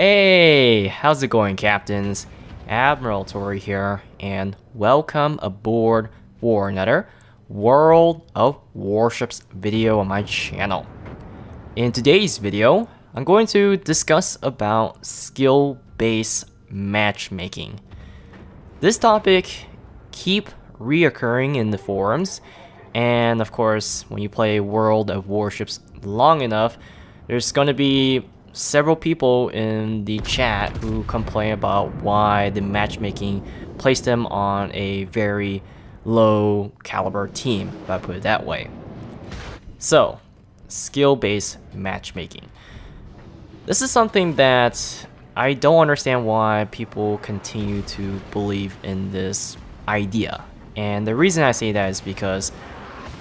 Hey, how's it going, captains? Admiral Tori here, and welcome aboard for another World of Warships video on my channel. In today's video, I'm going to discuss about skill-based matchmaking. This topic keep reoccurring in the forums, and of course, when you play World of Warships long enough, there's going to be several people in the chat who complain about why the matchmaking placed them on a very low caliber team, if I put it that way. So, skill-based matchmaking. This is something that I don't understand why people continue to believe in this idea. And the reason I say that is because,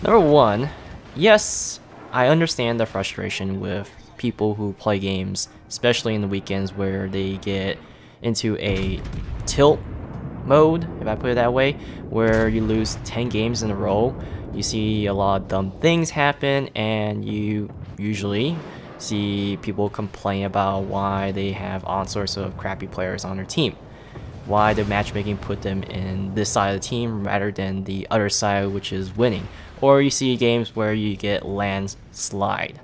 number one, yes, I understand the frustration with people who play games, especially in the weekends where they get into a tilt mode, if I put it that way, where you lose 10 games in a row. You see a lot of dumb things happen, and you usually see people complain about why they have all sorts of crappy players on their team. Why the matchmaking put them in this side of the team rather than the other side, which is winning. Or you see games where you get landslide.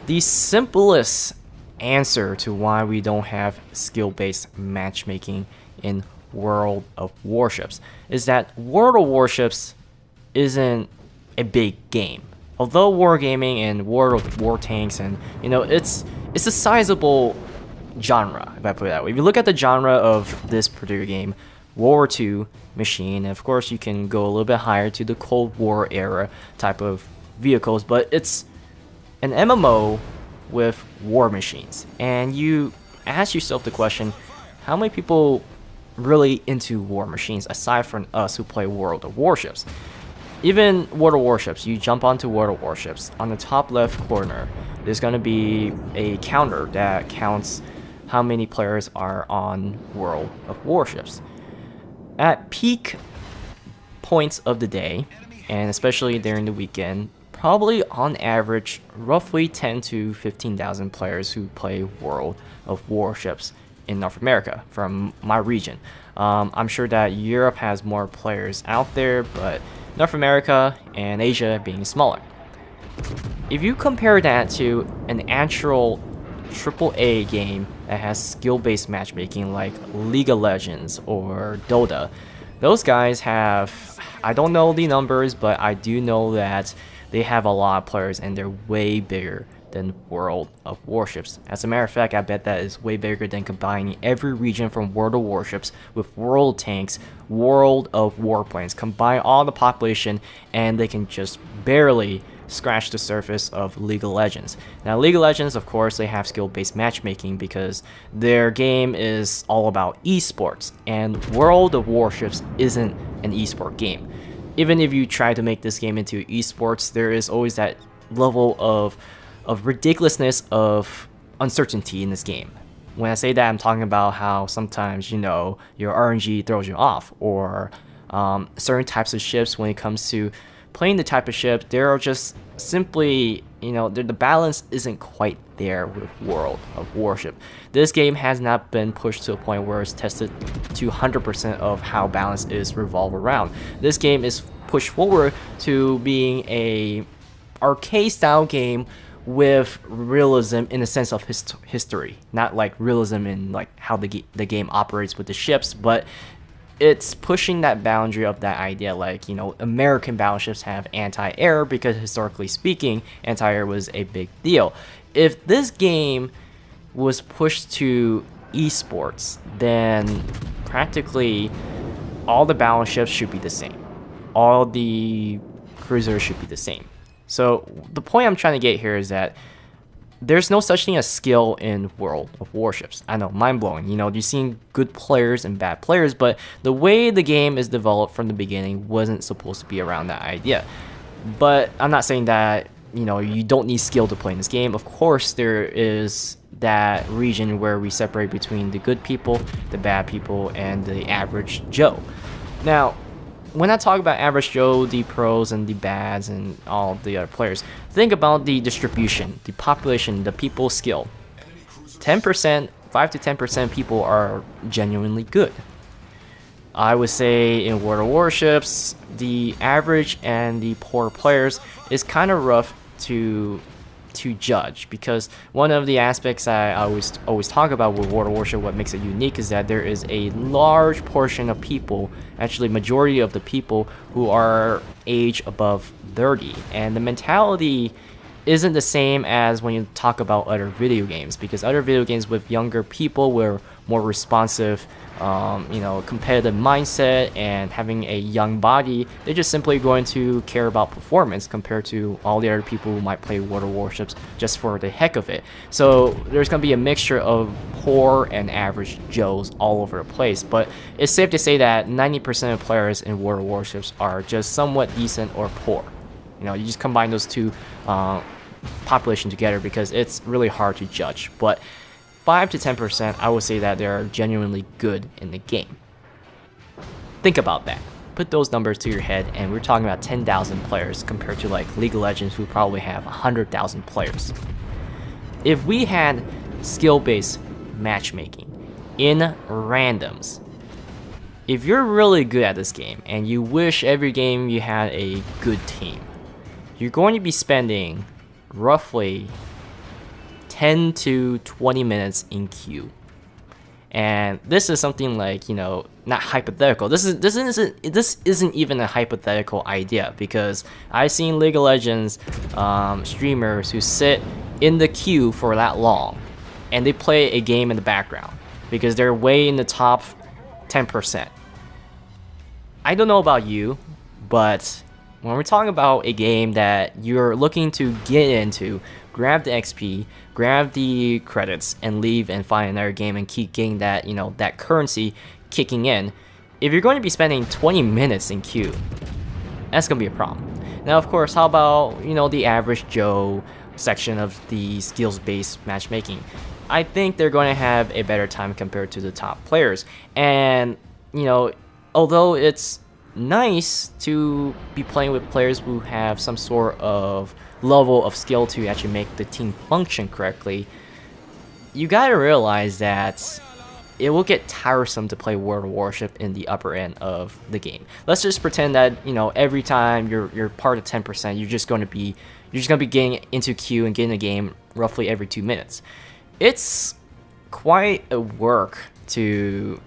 The simplest answer to why we don't have skill-based matchmaking in World of Warships is that World of Warships isn't a big game. Although wargaming and World of War Tanks and it's a sizable genre, if I put it that way. If you look at the genre of this particular game, World War II machine, and of course you can go a little bit higher to the Cold War era type of vehicles, but it's an MMO with war machines, and you ask yourself the question, how many people really into war machines aside from us who play World of Warships? Even World of Warships, you jump onto World of Warships, on the top left corner there's going to be a counter that counts how many players are on World of Warships. At peak points of the day, and especially during the weekend, probably on average roughly 10 to 15,000 players who play World of Warships in North America from my region. I'm sure that Europe has more players out there, but North America and Asia being smaller. If you compare that to an actual AAA game that has skill-based matchmaking like League of Legends or Dota, those guys have, I don't know the numbers, but I do know that they have a lot of players and they're way bigger than World of Warships. As a matter of fact, I bet that is way bigger than combining every region from World of Warships with World Tanks, World of Warplanes. Combine all the population and they can just barely scratch the surface of League of Legends. Now, League of Legends, of course, they have skill-based matchmaking because their game is all about esports, and World of Warships isn't an esport game. Even if you try to make this game into esports, there is always that level of ridiculousness of uncertainty in this game. When I say that, I'm talking about how sometimes, your RNG throws you off, or certain types of ships when it comes to playing the type of ship, they're just simply, the balance isn't quite there with World of Warship. This game has not been pushed to a point where it's tested to 100% of how balance is revolved around. This game is pushed forward to being a arcade style game with realism in the sense of history, not like realism in like how the game operates with the ships, but it's pushing that boundary of that idea, like, American battleships have anti-air because historically speaking, anti-air was a big deal. If this game was pushed to esports, then practically all the battleships should be the same. All the cruisers should be the same. So the point I'm trying to get here is that there's no such thing as skill in World of Warships. I know, mind-blowing. You've seen good players and bad players, but the way the game is developed from the beginning wasn't supposed to be around that idea. But I'm not saying that, you don't need skill to play in this game. Of course, there is that region where we separate between the good people, the bad people, and the average Joe. Now, when I talk about average Joe, the pros and the bads and all the other players, think about the distribution, the population, the people's skill. 10%, 5 to 10% people are genuinely good. I would say in World of Warships, the average and the poor players is kind of rough to judge, because one of the aspects I always talk about with World of Warship, what makes it unique, is that there is a large portion of people, actually majority of the people, who are age above 30, and the mentality isn't the same as when you talk about other video games, because other video games with younger people were more responsive, competitive mindset, and having a young body, they're just simply going to care about performance compared to all the other people who might play World of Warships just for the heck of it. So there's going to be a mixture of poor and average Joes all over the place, but it's safe to say that 90% of players in World of Warships are just somewhat decent or poor. You just combine those two population together because it's really hard to judge. But 5 to 10%, I would say that they're genuinely good in the game. Think about that. Put those numbers to your head, and we're talking about 10,000 players compared to like League of Legends, who probably have 100,000 players. If we had skill-based matchmaking in randoms, if you're really good at this game and you wish every game you had a good team, you're going to be spending roughly 10 to 20 minutes in queue. And this is something like, not hypothetical. This isn't even a hypothetical idea, because I've seen League of Legends streamers who sit in the queue for that long and they play a game in the background because they're way in the top 10%. I don't know about you, but when we're talking about a game that you're looking to get into, grab the XP, grab the credits, and leave and find another game and keep getting that, that currency kicking in, if you're going to be spending 20 minutes in queue, that's going to be a problem. Now, of course, how about, the average Joe section of the skills-based matchmaking? I think they're going to have a better time compared to the top players. And, although it's nice to be playing with players who have some sort of level of skill to actually make the team function correctly, you gotta realize that it will get tiresome to play World of Warship in the upper end of the game. Let's just pretend that every time you're part of 10%, you're just gonna be getting into queue and getting a game roughly every 2 minutes. It's quite a work to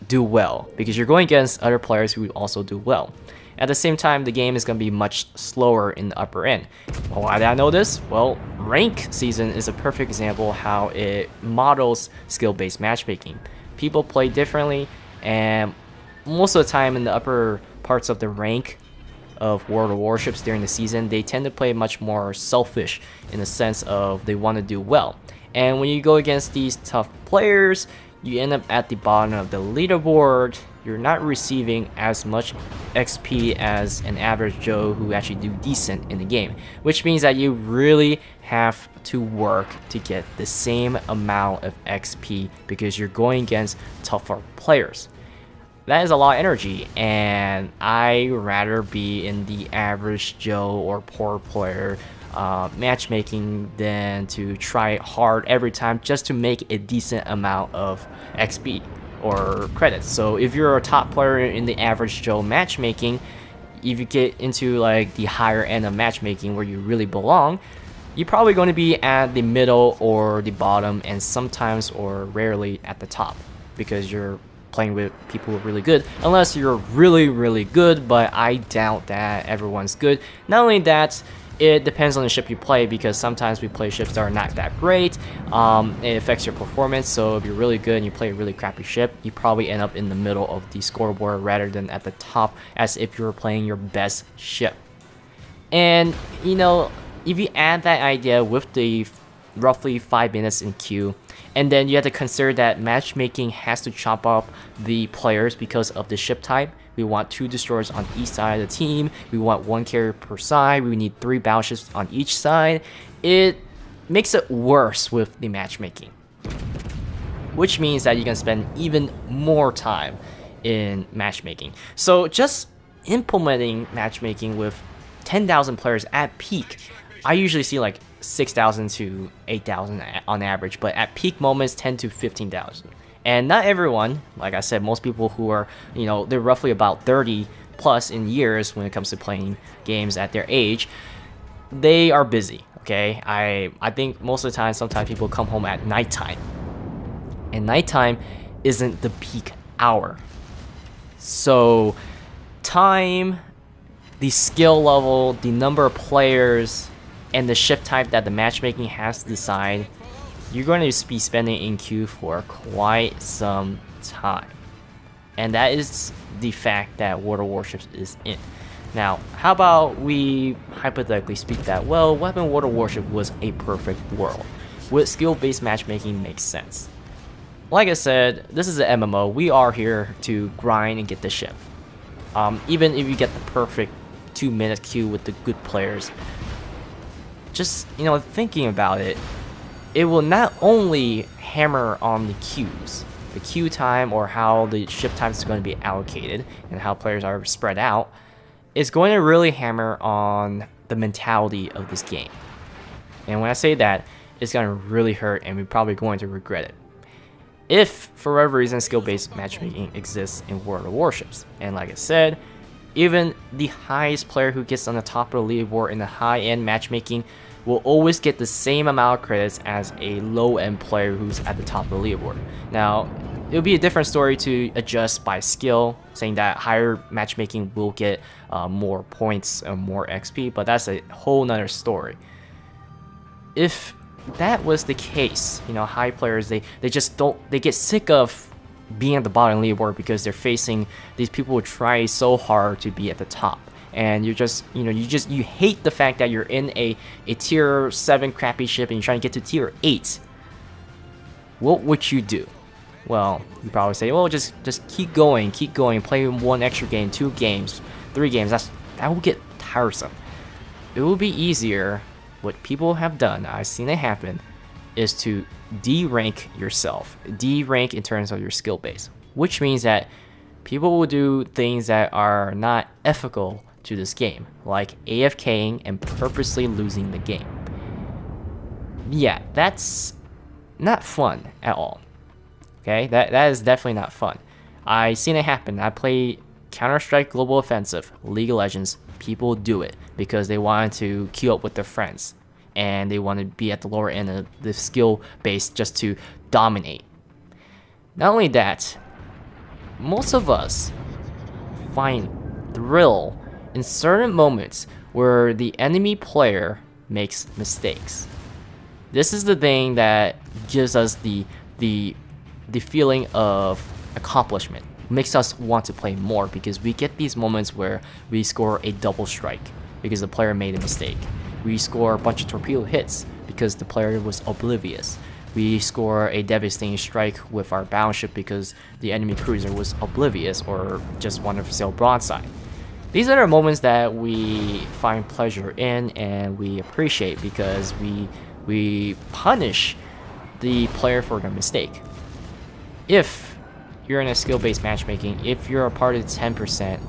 do well, because you're going against other players who also do well. At the same time, the game is going to be much slower in the upper end. Well, why did I know this? Well, rank season is a perfect example how it models skill-based matchmaking. People play differently, and most of the time in the upper parts of the rank of World of Warships during the season, they tend to play much more selfish in the sense of they want to do well. And when you go against these tough players, you end up at the bottom of the leaderboard. You're not receiving as much XP as an average Joe who actually do decent in the game, which means that you really have to work to get the same amount of XP because you're going against tougher players. That is a lot of energy, and I'd rather be in the average Joe or poor player matchmaking than to try hard every time just to make a decent amount of XP or credits. So if you're a top player in the average Joe matchmaking, if you get into like the higher end of matchmaking where you really belong, you're probably going to be at the middle or the bottom, and sometimes or rarely at the top, because you're playing with people who are really good, unless you're really good, but I doubt that everyone's good. Not only that, it depends on the ship you play, because sometimes we play ships that are not that great. It affects your performance, so if you're really good and you play a really crappy ship, you probably end up in the middle of the scoreboard rather than at the top, as if you were playing your best ship. And, if you add that idea with the roughly 5 minutes in queue, and then you have to consider that matchmaking has to chop up the players because of the ship type. We want 2 destroyers on each side of the team. We want 1 carrier per side. We need 3 battleships on each side. It makes it worse with the matchmaking, which means that you can spend even more time in matchmaking. So just implementing matchmaking with 10,000 players at peak, I usually see like 6,000 to 8,000 on average, but at peak moments 10 to 15,000. And not everyone, like I said, most people who are, they're roughly about 30 plus in years when it comes to playing games at their age, they are busy. Okay, I think most of the time, sometimes people come home at nighttime, and nighttime isn't the peak hour. So time, the skill level, the number of players, and the shift type that the matchmaking has to decide, you're going to be spending in queue for quite some time. And that is the fact that World of Warships is in. Now, how about we hypothetically speak that, well, what if World of Warship was a perfect world? Would skill-based matchmaking make sense? Like I said, this is an MMO. We are here to grind and get the ship. Even if you get the perfect 2-minute queue with the good players, just, thinking about it, it will not only hammer on the queues, the queue time or how the ship time is going to be allocated and how players are spread out, it's going to really hammer on the mentality of this game. And when I say that, it's going to really hurt and we're probably going to regret it. If, for whatever reason, skill-based matchmaking exists in World of Warships. And like I said, even the highest player who gets on the top of the leaderboard in the high-end matchmaking will always get the same amount of credits as a low-end player who's at the top of the leaderboard. Now, it would be a different story to adjust by skill, saying that higher matchmaking will get more points and more XP, but that's a whole nother story. If that was the case, high players, they get sick of being at the bottom leaderboard because they're facing these people who try so hard to be at the top. And you hate the fact that you're in a tier 7 crappy ship and you're trying to get to tier 8. What would you do? Well, you probably say, well, just keep going, play 1 extra game, 2 games, 3 games. That will get tiresome. It will be easier. What people have done, I've seen it happen, is to D-rank yourself. D-rank in terms of your skill base, which means that people will do things that are not ethical to this game, like AFKing and purposely losing the game. Yeah, that's not fun at all. Okay, that is definitely not fun. I've seen it happen. I play Counter-Strike Global Offensive, League of Legends. People do it because they want to queue up with their friends and they want to be at the lower end of the skill base just to dominate. Not only that, most of us find thrill in certain moments where the enemy player makes mistakes. This is the thing that gives us the feeling of accomplishment, makes us want to play more because we get these moments where we score a double strike because the player made a mistake. We score a bunch of torpedo hits because the player was oblivious. We score a devastating strike with our battleship because the enemy cruiser was oblivious or just wanted to sail broadside. These are the moments that we find pleasure in and we appreciate because we punish the player for their mistake. If you're in a skill-based matchmaking, if you're a part of the 10%,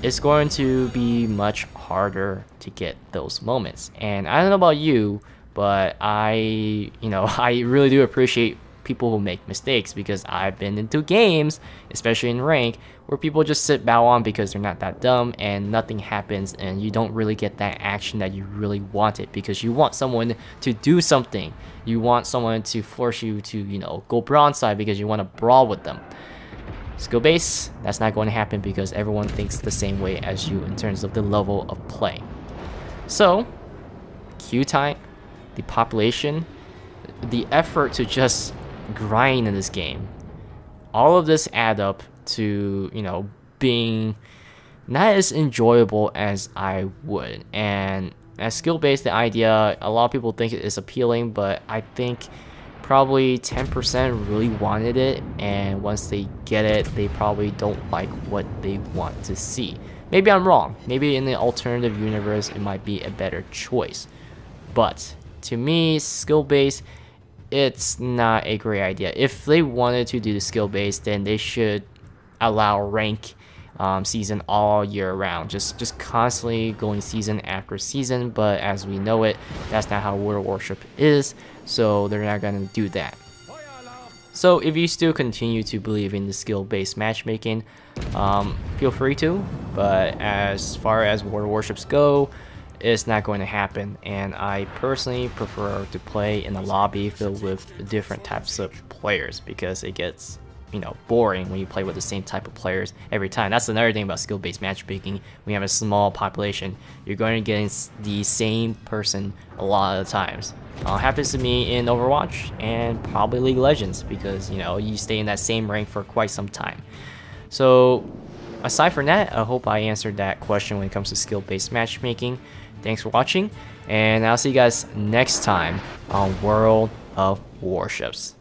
it's going to be much harder to get those moments. And I don't know about you, but I really do appreciate people who make mistakes because I've been into games, especially in rank, where people just sit bow on because they're not that dumb and nothing happens and you don't really get that action that you really wanted because you want someone to do something. You want someone to force you to, go broadside because you want to brawl with them. Skill base, that's not going to happen because everyone thinks the same way as you in terms of the level of play. So, queue time, the population, the effort to just grind in this game, all of this add up to, being not as enjoyable as I would. And as skill-based, the idea, a lot of people think it is appealing, but I think probably 10% really wanted it, and once they get it, they probably don't like what they want to see. Maybe I'm wrong. Maybe in the alternative universe, it might be a better choice. But to me, skill-based, it's not a great idea. If they wanted to do the skill-based, then they should allow rank season all year round, just constantly going season after season. But as we know it, that's not how World Warship is, so they're not gonna do that. So if you still continue to believe in the skill-based matchmaking, feel free to, but as far as World Warships go, it's not going to happen, and I personally prefer to play in a lobby filled with different types of players, because it gets, you know, boring when you play with the same type of players every time. That's another thing about skill-based matchmaking. When you have a small population, you're going to get the same person a lot of the times. Happens to me in Overwatch and probably League of Legends, because, you know, you stay in that same rank for quite some time. So aside from that, I hope I answered that question when it comes to skill-based matchmaking. Thanks for watching, and I'll see you guys next time on World of Warships.